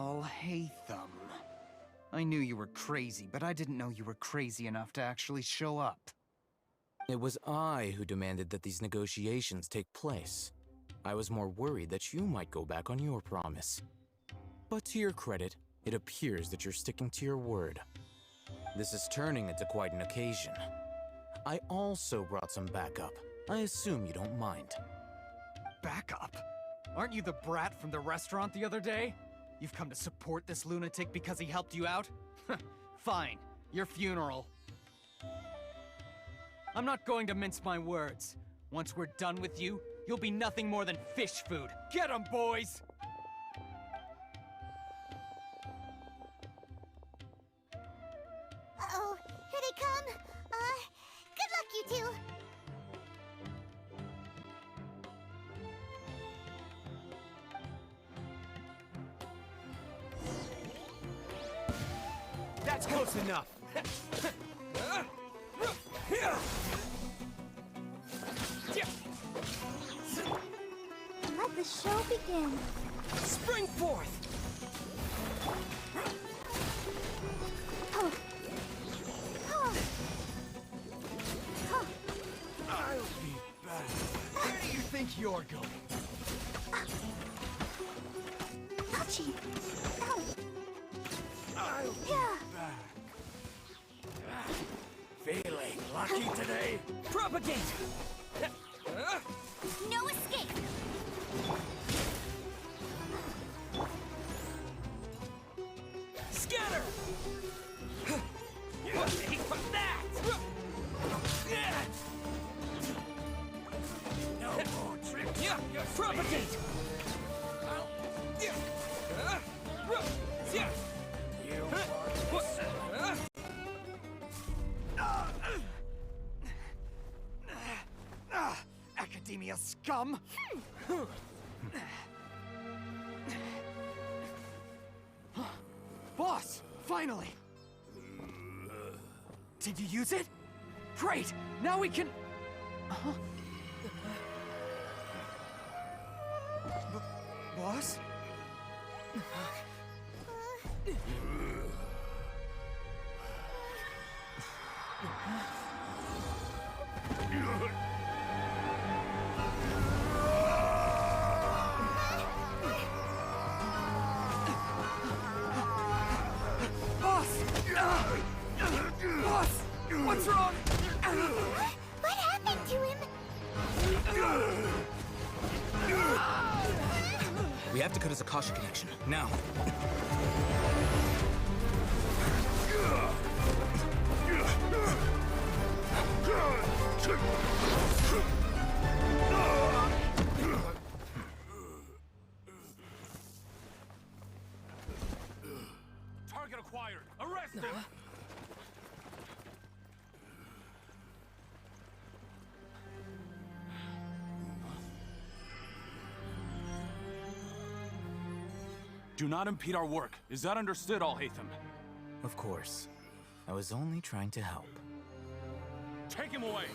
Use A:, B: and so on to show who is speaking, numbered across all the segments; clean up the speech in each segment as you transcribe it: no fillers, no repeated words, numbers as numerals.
A: Alhaitham. I knew you were crazy, but I didn't know you were crazy enough to actually show up.
B: It was I who demanded that these negotiations take place. I was more worried that you might go back on your promise. But to your credit, it appears that you're sticking to your word. This is turning into quite an occasion. I also brought some backup. I assume you don't mind.
A: Backup? Aren't you the brat from the restaurant the other day? You've come to support this lunatic because he helped you out? Fine, your funeral. I'm not going to mince my words. Once we're done with you, you'll be nothing more than fish food. Get 'em, boys!
C: Uh-oh, here they come. Good luck, you two.
D: That's close enough.
C: Let the show begin.
D: Spring forth!
C: Oh. Oh. Oh.
D: I'll be back.
A: Where do you think you're going?
C: Ouchie. Ow.
D: I'll be
C: Yeah.
D: back. Feeling lucky today? Propagate!
C: No escape.
D: Scatter! Take that! No more tricks! Propagate!
A: Academia scum! Boss! Finally! Did you use it? Great! Now we can... Boss? Boss! What's wrong?
C: What happened to him?
B: We have to cut his Akasha connection, now.
D: Target acquired! Arrest him! Do not impede our work. Is that understood, Alhaitham?
B: Of course. I was only trying to help.
D: Take him away!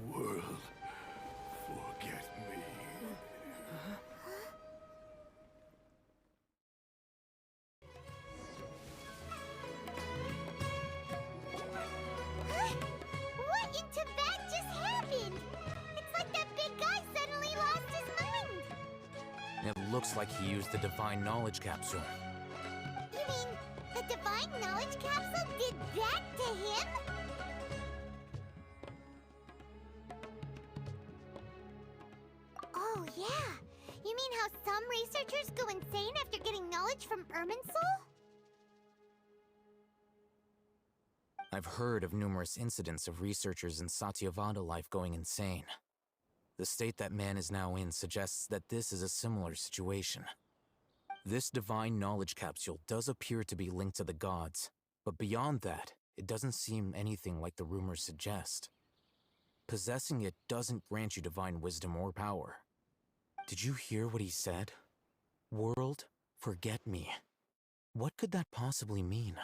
E: World, forget me.
C: What in Tibet just happened? It's like that big guy suddenly lost his mind.
B: It looks like he used the Divine Knowledge Capsule.
C: You mean the Divine Knowledge Capsule did that to him? Oh, yeah. You mean how some researchers go insane after getting knowledge from Irminsul?
B: I've heard of numerous incidents of researchers in Satyavada life going insane. The state that man is now in suggests that this is a similar situation. This divine knowledge capsule does appear to be linked to the gods, but beyond that, it doesn't seem anything like the rumors suggest. Possessing it doesn't grant you divine wisdom or power. Did you hear what he said? World, forget me. What could that possibly mean?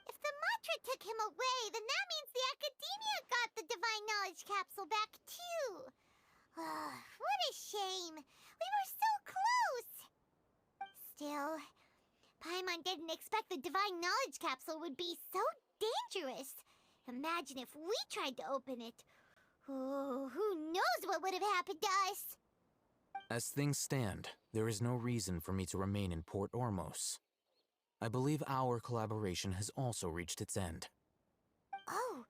C: If the mantra took him away, then that means the Academia got the Divine Knowledge Capsule back too. What a shame. We were so close. Still, Paimon didn't expect the Divine Knowledge Capsule would be so dangerous. Imagine if we tried to open it. Oh, who knows what would have happened to us?
B: As things stand, there is no reason for me to remain in Port Ormos. I believe our collaboration has also reached its end.
C: Oh,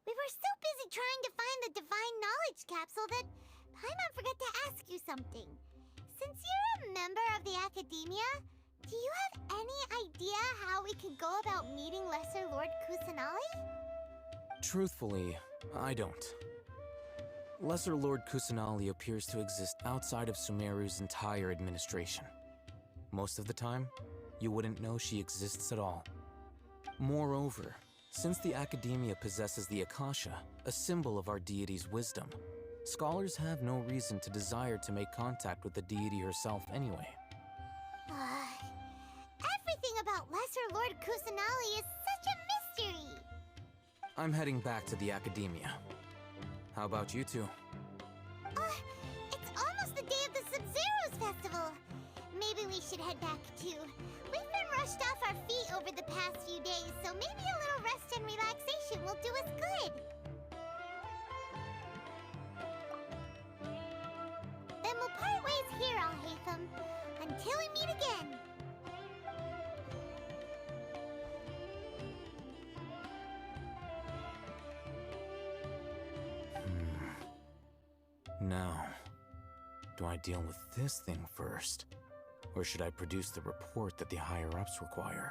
C: we were so busy trying to find the Divine Knowledge Capsule that Paimon forgot to ask you something. Since you're a member of the Academia, do you have any idea how we could go about meeting Lesser Lord Kusanali?
B: Truthfully, I don't. Lesser Lord Kusanali appears to exist outside of Sumeru's entire administration. Most of the time, you wouldn't know she exists at all. Moreover, since the Academia possesses the Akasha, a symbol of our deity's wisdom, scholars have no reason to desire to make contact with the deity herself anyway.
C: Everything about Lesser Lord Kusanali is such a mystery!
B: I'm heading back to the Academia. How about you two?
C: It's almost the day of the Sabzeruz festival. Maybe we should head back too. We've been rushed off our feet over the past few days, so maybe a little rest and relaxation will do us good. Then we'll part ways here, Al-Haytham, until we meet again.
B: Now, do I deal with this thing first? Or should I produce the report that the higher-ups require?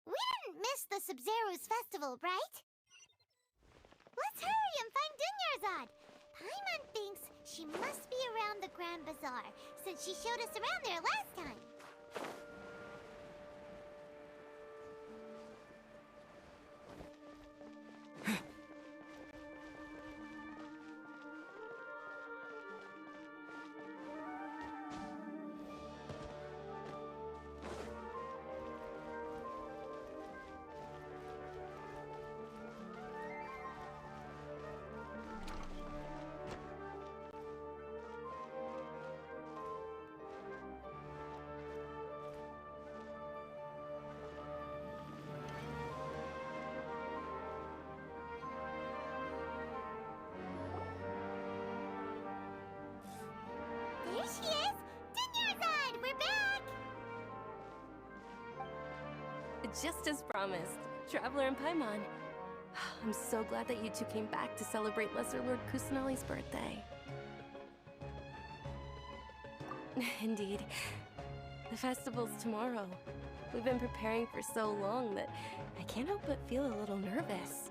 C: We didn't miss the Sabzeruz festival, right? Let's hurry and find Dunyarzad. Paimon thinks she must be around the Grand Bazaar, since she showed us around there last time. There she is! Dunyarzad, we're back!
F: Just as promised, Traveler and Paimon. I'm so glad that you two came back to celebrate Lesser Lord Kusanali's birthday. Indeed. The festival's tomorrow. We've been preparing for so long that I can't help but feel a little nervous.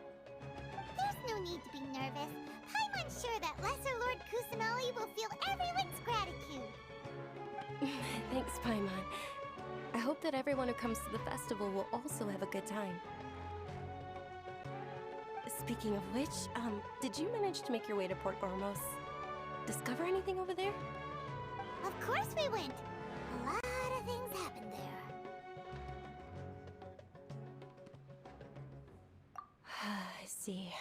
C: There's no need to be nervous. Paimon's sure that Lesser Lord Kusanali will feel everyone's gratitude.
F: Thanks, Paimon. I hope that everyone who comes to the festival will also have a good time. Speaking of which, did you manage to make your way to Port Ormos? Discover anything over there?
C: Of course we went. A lot of things happened there.
F: I see.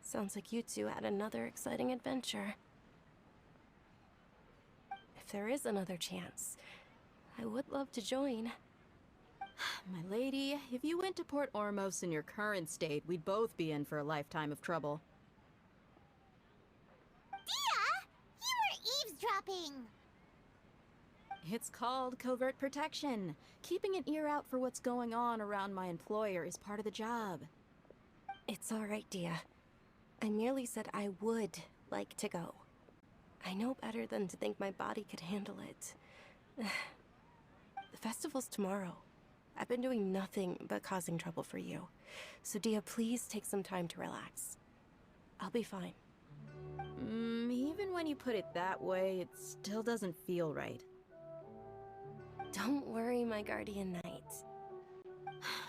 F: Sounds like you two had another exciting adventure. If there is another chance, I would love to join.
G: My lady, if you went to Port Ormos in your current state, we'd both be in for a lifetime of trouble.
C: Dia! You were eavesdropping!
G: It's called covert protection. Keeping an ear out for what's going on around my employer is part of the job.
F: It's all right, Dia. I merely said I would like to go. I know better than to think my body could handle it. The festival's tomorrow. I've been doing nothing but causing trouble for you. So Dia, please take some time to relax. I'll be fine.
G: Even when you put it that way, it still doesn't feel right.
F: Don't worry, my guardian knight.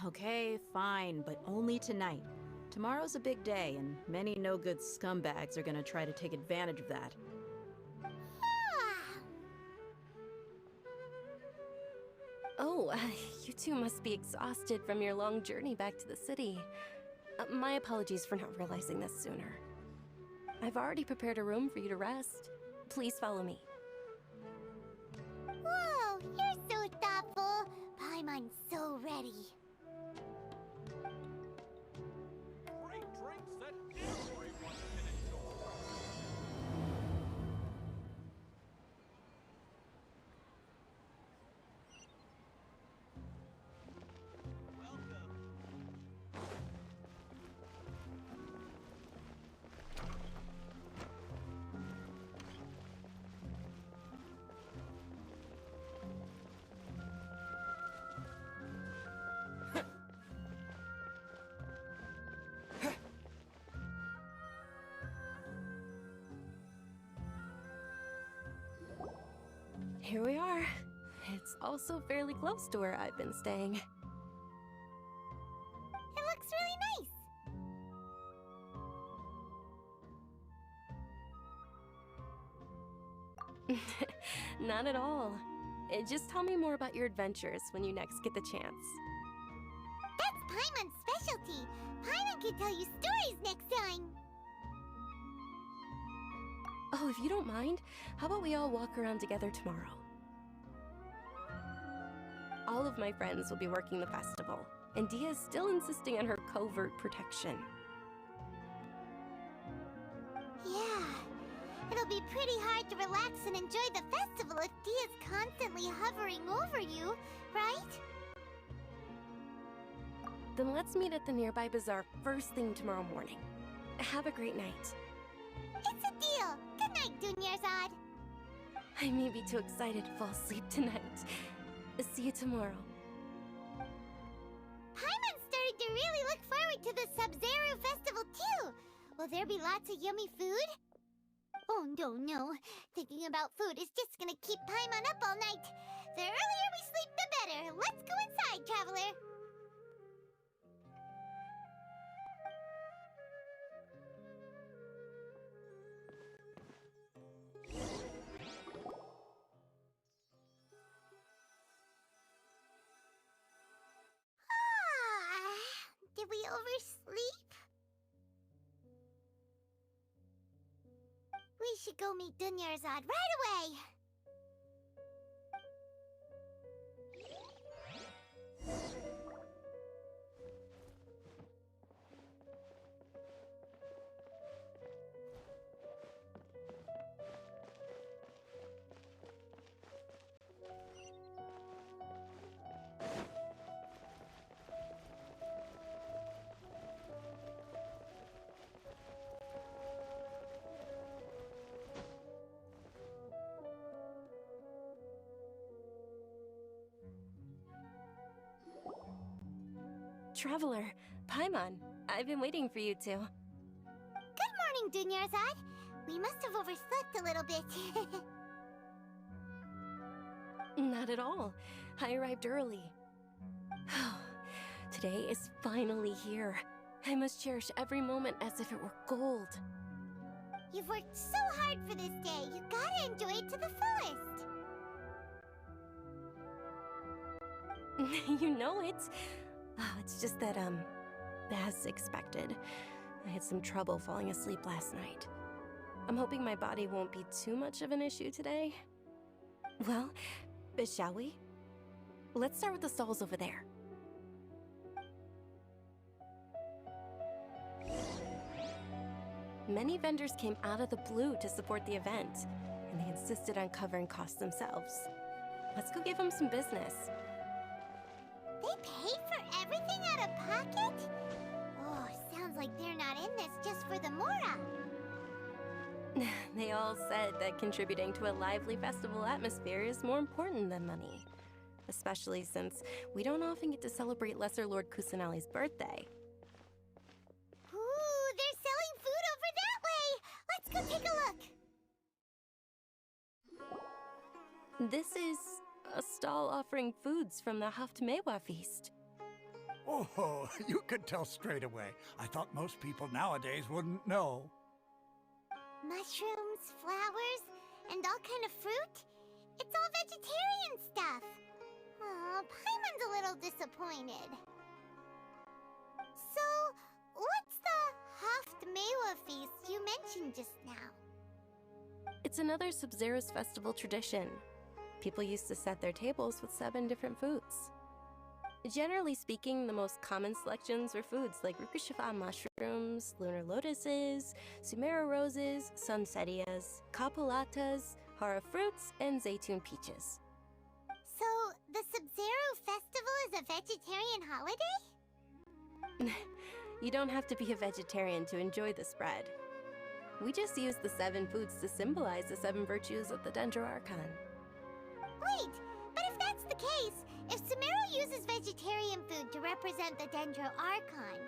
G: Okay, fine, but only tonight. Tomorrow's a big day, and many no-good scumbags are gonna try to take advantage of that.
F: Oh, you two must be exhausted from your long journey back to the city. My apologies for not realizing this sooner. I've already prepared a room for you to rest. Please follow me.
C: Whoa, you're so thoughtful. Paimon's so ready.
D: Great drinks that everyone can enjoy.
F: Here we are. It's also fairly close to where I've been staying.
C: It looks really nice.
F: Not at all. Just tell me more about your adventures when you next get the chance.
C: That's Paimon's specialty. Paimon can tell you stories next time.
F: Oh, if you don't mind, how about we all walk around together tomorrow? All of my friends will be working the festival, and Dia is still insisting on her covert protection.
C: Yeah, it'll be pretty hard to relax and enjoy the festival if Dia's constantly hovering over you, right?
F: Then let's meet at the nearby bazaar first thing tomorrow morning. Have a great night.
C: It's a deal. Good night, Dunyarzad.
F: I may be too excited to fall asleep tonight. See you tomorrow.
C: Paimon's starting to really look forward to the Sabzeruz festival too. Will there be lots of yummy food? Oh no. Thinking about food is just gonna keep Paimon up all night. The earlier we sleep, the better. Let's go inside, traveler. Did we oversleep? We should go meet Dunyarzad right away.
F: Traveler, Paimon, I've been waiting for you two.
C: Good morning, Dunyarzad. We must have overslept a little bit.
F: Not at all. I arrived early. Today is finally here. I must cherish every moment as if it were gold.
C: You've worked so hard for this day. You gotta enjoy it to the fullest.
F: You know it. It's just that, as expected, I had some trouble falling asleep last night. I'm hoping my body won't be too much of an issue today. Well, shall we? Let's start with the stalls over there. Many vendors came out of the blue to support the event, and they insisted on covering costs themselves. Let's go give them some business.
C: They pay for everything out of pocket? Oh, sounds like they're not in this just for the Mora.
F: They all said that contributing to a lively festival atmosphere is more important than money. Especially since we don't often get to celebrate Lesser Lord Kusanali's birthday.
C: Ooh, they're selling food over that way! Let's go take a look!
F: This is a stall offering foods from the Haftmewa feast.
E: Oh, you could tell straight away. I thought most people nowadays wouldn't know.
C: Mushrooms, flowers, and all kind of fruit? It's all vegetarian stuff. Aw, Paimon's a little disappointed. So, what's the Haftmewa feast you mentioned just now?
F: It's another Sabzeruz festival tradition. People used to set their tables with 7 different foods. Generally speaking, the most common selections were foods like Rukushifa mushrooms, lunar lotuses, Sumera roses, sunsettias, capulatas, hara fruits, and zaytun peaches.
C: So, the Sabzeruz festival is a vegetarian holiday?
F: You don't have to be a vegetarian to enjoy the spread. We just use the 7 foods to symbolize the 7 virtues of the Dendro Archon.
C: Wait, but if that's the case, if Sumera uses vegetarian food to represent the Dendro Archon,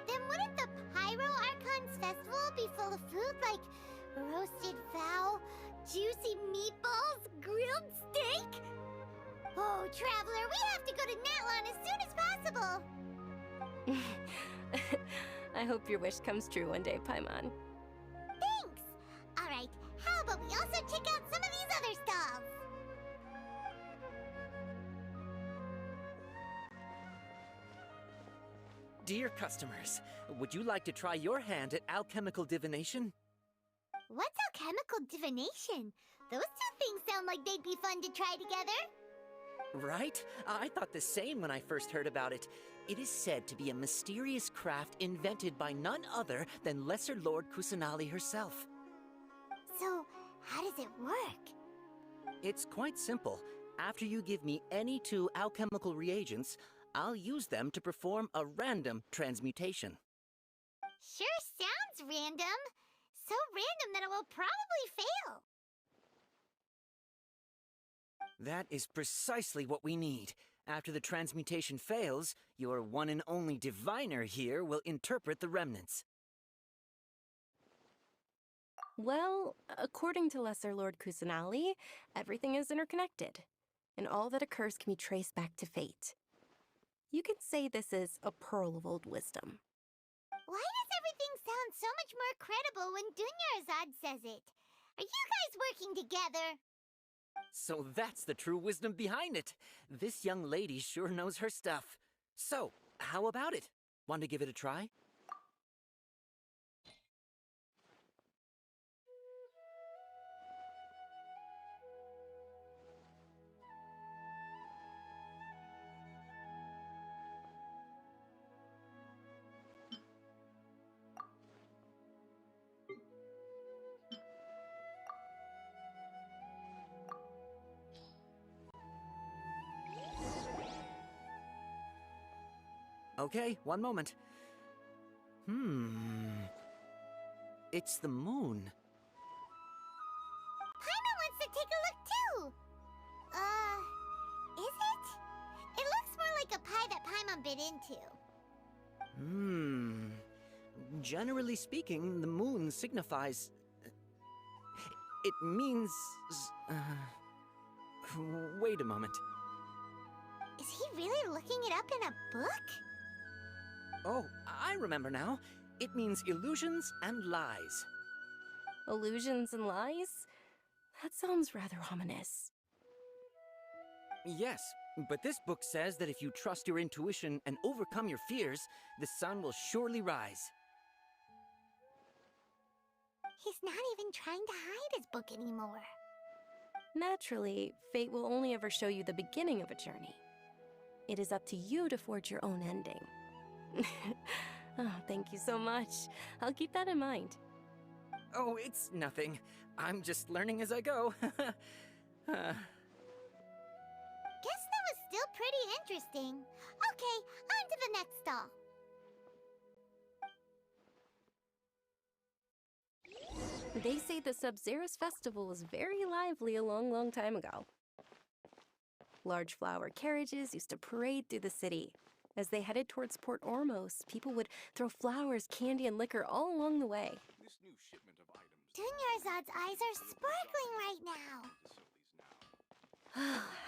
C: then wouldn't the Pyro Archon's festival be full of food like roasted fowl, juicy meatballs, grilled steak? Oh, Traveler, we have to go to Natlan as soon as possible!
F: I hope your wish comes true one day, Paimon.
C: Thanks! Alright, how about we also check out some of these other stalls?
H: Dear customers, would you like to try your hand at alchemical divination?
C: What's alchemical divination? Those two things sound like they'd be fun to try together.
H: Right? I thought the same when I first heard about it. It is said to be a mysterious craft invented by none other than Lesser Lord Kusanali herself.
C: So, how does it work?
H: It's quite simple. After you give me any 2 alchemical reagents, I'll use them to perform a random transmutation.
C: Sure sounds random. So random that it will probably fail.
H: That is precisely what we need. After the transmutation fails, your one and only diviner here will interpret the remnants.
F: Well, according to Lesser Lord Kusanali, everything is interconnected, and all that occurs can be traced back to fate. You could say this is a pearl of old wisdom.
C: Why does everything sound so much more credible when Dunyarzad says it? Are you guys working together?
H: So that's the true wisdom behind it. This young lady sure knows her stuff. So, how about it? Want to give it a try? Okay, one moment. It's the moon.
C: Paimon wants to take a look too. Is it? It looks more like a pie that Paimon bit into.
H: Generally speaking, the moon signifies... It means... Wait a moment.
C: Is he really looking it up in a book?
H: Oh, I remember now. It means illusions and lies.
F: Illusions and lies? That sounds rather ominous.
H: Yes, but this book says that if you trust your intuition and overcome your fears, the sun will surely rise.
C: He's not even trying to hide his book anymore.
F: Naturally, fate will only ever show you the beginning of a journey. It is up to you to forge your own ending. Oh, thank you so much. I'll keep that in mind.
H: Oh, it's nothing. I'm just learning as I go.
C: Guess that was still pretty interesting. Okay, on to the next stall.
F: They say the Sabzeruz festival was very lively a long time ago. Large flower carriages used to parade through the city. As they headed towards Port Ormos, people would throw flowers, candy, and liquor all along the way.
D: This new shipment of items.
C: Dunyarzad's eyes are sparkling right now.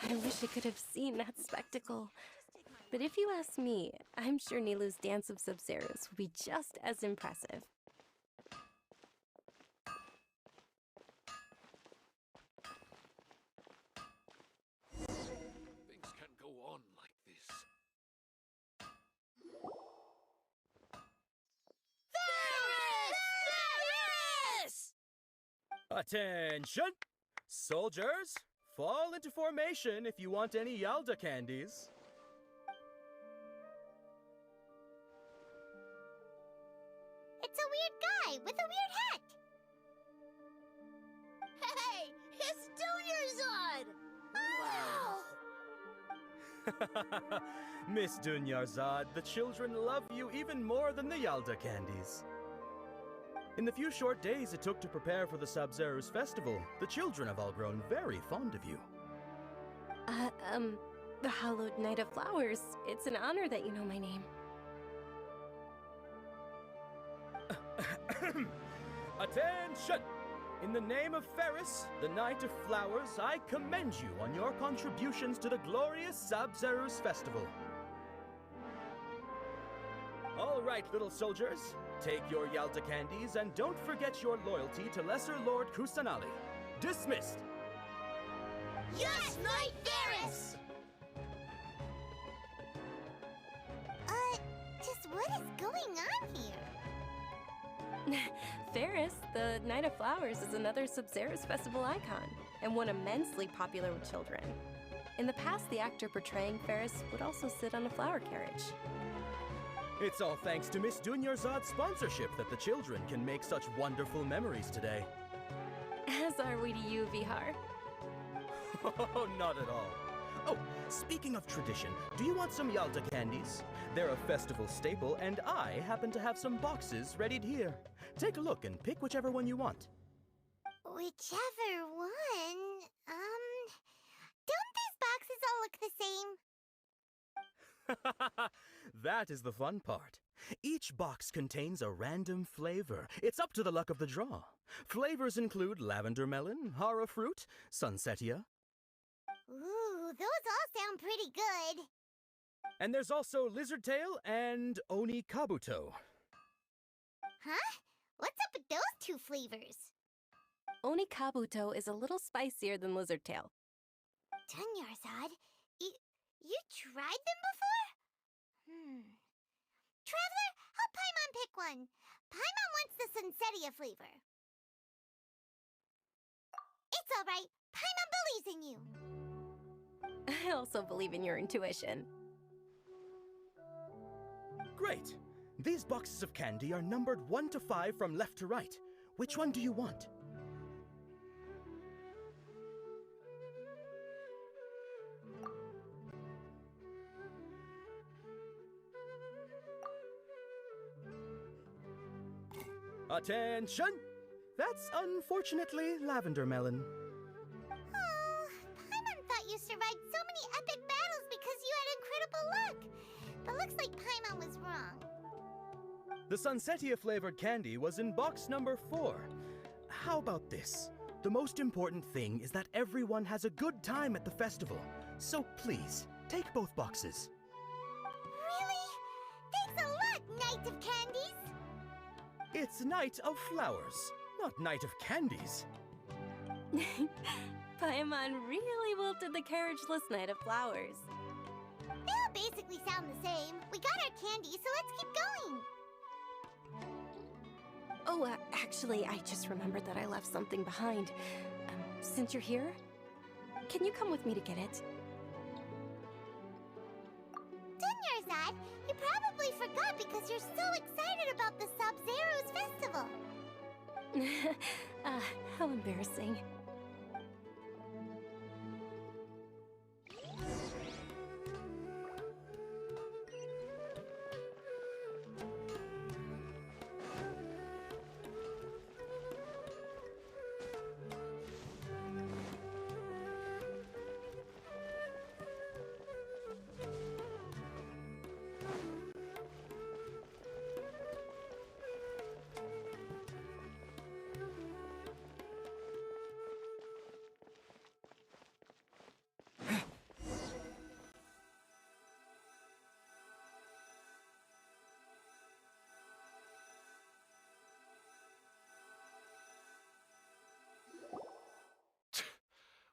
F: I wish I could have seen that spectacle. But if you ask me, I'm sure Nilu's dance of Sabzeruz would be just as impressive.
D: Things can't go on like this.
I: Attention! Soldiers, fall into formation if you want any Yalda candies.
C: It's a weird guy with a weird hat. Hey, it's Dunyarzad! Wow!
I: Miss Dunyarzad, the children love you even more than the Yalda candies. In the few short days it took to prepare for the Sabzeruz festival, the children have all grown very fond of you.
F: The Hallowed Knight of Flowers. It's an honor that you know my name.
I: Attention! In the name of Ferris, the Knight of Flowers, I commend you on your contributions to the glorious Sabzeruz festival. All right, little soldiers, take your Yalda candies and don't forget your loyalty to Lesser Lord Kusanali. Dismissed!
C: Yes, Knight Ferris! Just what is going on here?
F: Ferris, the Knight of Flowers, is another Sabzeruz festival icon, and one immensely popular with children. In the past, the actor portraying Ferris would also sit on a flower carriage.
I: It's all thanks to Miss Dunyarzad's sponsorship that the children can make such wonderful memories today.
F: As are we to you, Vihar.
I: Oh, not at all. Oh, speaking of tradition, do you want some Yalda candies? They're a festival staple, and I happen to have some boxes readied here. Take a look and pick whichever one you want.
C: Whichever one... Don't these boxes all look the same?
I: That is the fun part. Each box contains a random flavor. It's up to the luck of the draw. Flavors include lavender melon, hara fruit, sunsetia.
C: Ooh, those all sound pretty good.
I: And there's also lizard tail and oni kabuto.
C: Huh? What's up with those two flavors?
F: Oni kabuto is a little spicier than lizard tail.
C: Dunyarzad, you tried them before? Traveler, help Paimon pick one. Paimon wants the sunsetia flavor. It's all right. Paimon believes in you.
F: I also believe in your intuition.
I: Great. These boxes of candy are numbered 1 to 5 from left to right. Which one do you want? Attention! That's unfortunately lavender melon.
C: Oh, Paimon thought you survived so many epic battles because you had incredible luck. But looks like Paimon was wrong.
I: The sunsetia flavored candy was in box number 4. How about this? The most important thing is that everyone has a good time at the festival. So please, take both boxes.
C: Really? Thanks a lot, Knight of Candies!
I: It's Knight of Flowers, not Knight of Candies.
F: Paimon really wilted the carriageless Knight of Flowers.
C: They all basically sound the same. We got our candy, so let's keep going.
F: Oh, actually, I just remembered that I left something behind. Since you're here, can you come with me to get it?
C: Dunyarzad, you probably forgot because because you're so excited about the Sabzeruz festival.
F: How embarrassing.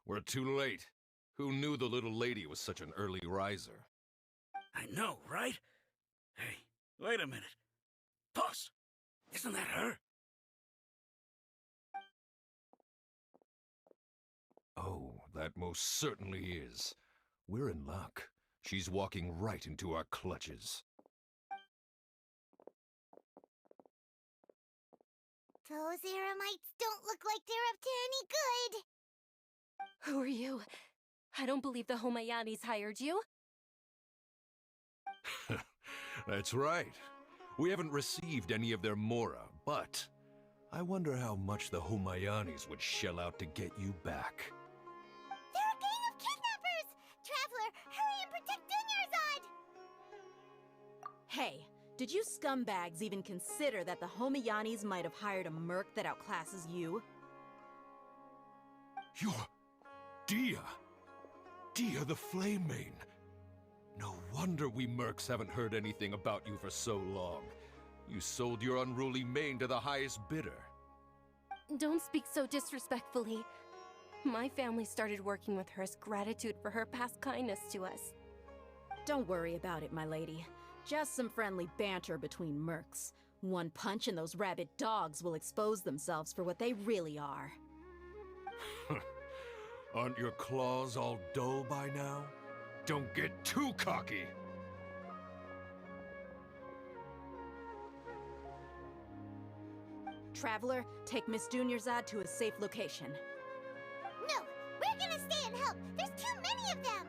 J: We're too late. Who knew the little lady was such an early riser?
E: I know, right? Hey, wait a minute. Boss, isn't that her?
J: Oh, that most certainly is. We're in luck. She's walking right into our clutches.
C: Those Eremites don't look like they're up to any good.
F: Who are you? I don't believe the Homayanis hired you.
J: That's right. We haven't received any of their mora, but I wonder how much the Homayanis would shell out to get you back.
C: They're a gang of kidnappers! Traveler, hurry and protect Dunyarzad!
G: Hey, did you scumbags even consider that the Homayanis might have hired a merc that outclasses you?
J: You're... Dia! Dia the Flame Mane! No wonder we mercs haven't heard anything about you for so long. You sold your unruly mane to the highest bidder.
F: Don't speak so disrespectfully. My family started working with her as gratitude for her past kindness to us.
G: Don't worry about it, my lady. Just some friendly banter between mercs. One punch and those rabid dogs will expose themselves for what they really are.
J: Aren't your claws all dull by now? Don't get too cocky!
G: Traveler, take Miss Dunyarzad to a safe location.
C: No, we're gonna stay and help. There's too many of them.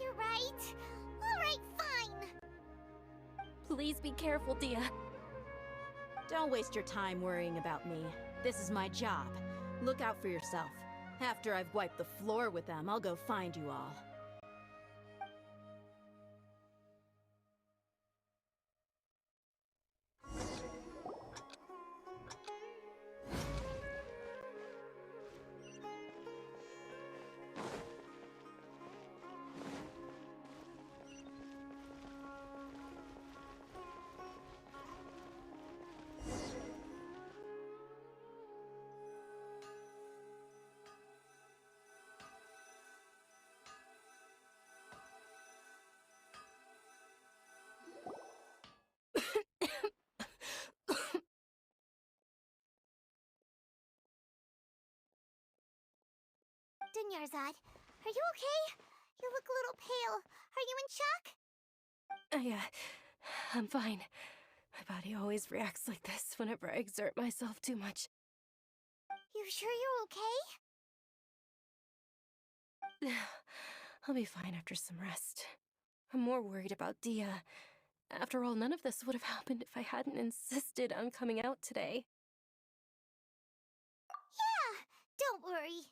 C: You're right. All right, fine.
F: Please be careful, Dia.
G: Don't waste your time worrying about me. This is my job. Look out for yourself. After I've wiped the floor with them, I'll go find you all.
C: Dunyarzad, are you okay? You look a little pale. Are you in shock?
F: I'm fine. My body always reacts like this whenever I exert myself too much.
C: You sure you're okay?
F: I'll be fine after some rest. I'm more worried about Dia. After all, none of this would have happened if I hadn't insisted on coming out today.
C: Yeah, don't worry.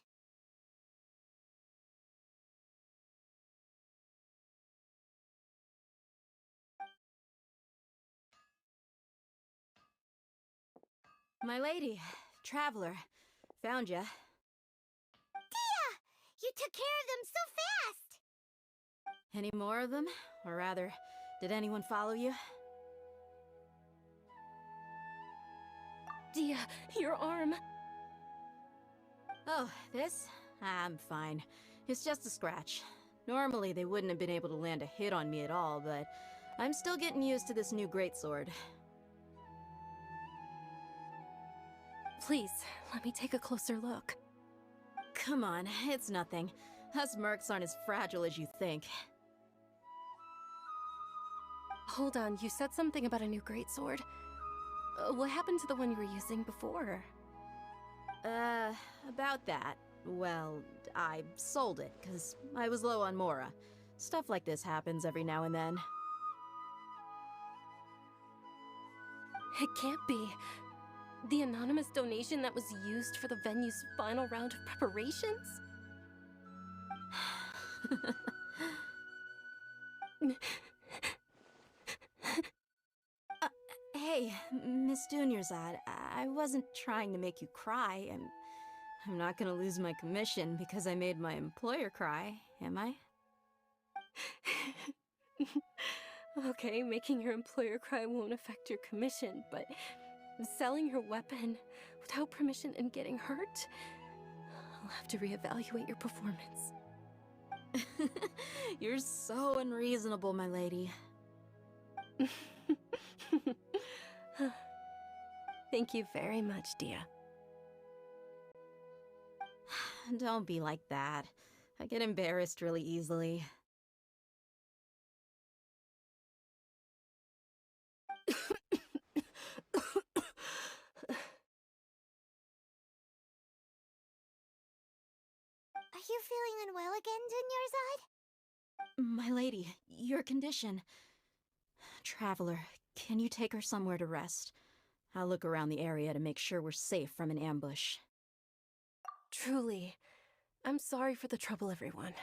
G: My lady, Traveler, found ya.
C: Dia! You took care of them so fast!
G: Any more of them? Or rather, did anyone follow you?
F: Dia, your arm!
G: Oh, this? I'm fine. It's just a scratch. Normally they wouldn't have been able to land a hit on me at all, but I'm still getting used to this new greatsword.
F: Please, let me take a closer look.
G: Come on, it's nothing. Us mercs aren't as fragile as you think.
F: Hold on, you said something about a new greatsword. What happened to the one you were using before?
G: About that. Well, I sold it, because I was low on Mora. Stuff like this happens every now and then.
F: It can't be. The anonymous donation that was used for the venue's final round of preparations?
G: Hey, Miss Dunyarzad, I wasn't trying to make you cry, and I'm not gonna lose my commission because I made my employer cry, am I?
F: Okay, making your employer cry won't affect your commission, but selling your weapon without permission and getting hurt? I'll have to reevaluate your performance.
G: You're so unreasonable, my lady.
F: Thank you very much, Dia.
G: Don't be like that. I get embarrassed really easily.
C: Are you feeling unwell again, Dunyarzad?
G: My lady, your condition. Traveler, can you take her somewhere to rest? I'll look around the area to make sure we're safe from an ambush.
F: Truly, I'm sorry for the trouble, everyone.